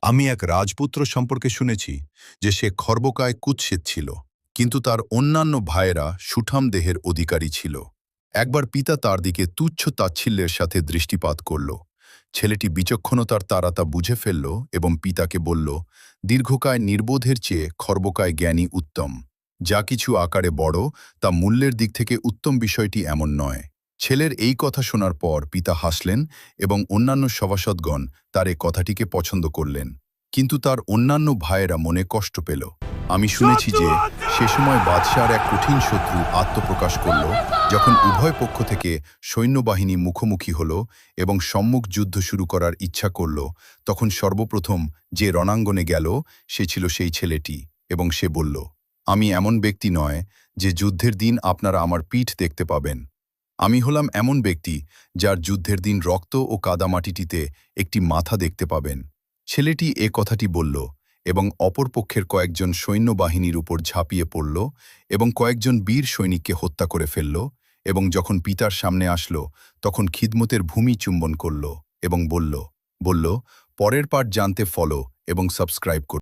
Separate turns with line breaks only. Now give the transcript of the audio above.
আমি এক রাজপুত্র সম্পর্কে শুনেছি যে সে খর্বকায় কুৎসিত ছিল, কিন্তু তার অন্যান্য ভাইয়েরা সুঠাম দেহের অধিকারী ছিল। একবার পিতা তার দিকে তুচ্ছ তাচ্ছিল্যের সাথে দৃষ্টিপাত করল। ছেলেটি বিচক্ষণতার তারা তা বুঝে ফেলল এবং পিতাকে বলল, দীর্ঘকায় নির্বোধের চেয়ে খর্বকায় জ্ঞানী উত্তম। যা কিছু আকারে বড়, তা মূল্যের দিক থেকে উত্তম বিষয়টি এমন নয়। ছেলের এই কথা শোনার পর পিতা হাসলেন এবং অন্যান্য সভাসদগণ তার এ কথাটিকে পছন্দ করলেন। কিন্তু তার অন্যান্য ভাইয়েরা মনে কষ্ট পেল। আমি শুনেছি যে সে সময় বাদশার এক কঠিন শত্রু আত্মপ্রকাশ করল, যখন উভয় পক্ষ থেকে সৈন্যবাহিনী মুখোমুখি হল এবং সম্মুখ যুদ্ধ শুরু করার ইচ্ছা করল। তখন সর্বপ্রথম যে রণাঙ্গনে গেল সে ছিল সেই ছেলেটি, এবং সে বলল, আমি এমন ব্যক্তি নয় যে যুদ্ধের দিন আপনারা আমার পিঠ দেখতে পাবেন। আমি হলাম এমন ব্যক্তি যার যুদ্ধের দিন রক্ত ও কাদামাটিটিতে একটি মাথা দেখতে পাবেন। ছেলেটি এ কথাটি বলল এবং অপর পক্ষের কয়েকজন সৈন্যবাহিনীর উপর ঝাঁপিয়ে পড়ল এবং কয়েকজন বীর সৈনিককে হত্যা করে ফেলল, এবং যখন পিতার সামনে আসলো তখন খিদমতের ভূমি চুম্বন করল এবং বলল, পরের পার্ট জানতে ফলো এবং সাবস্ক্রাইব করুন।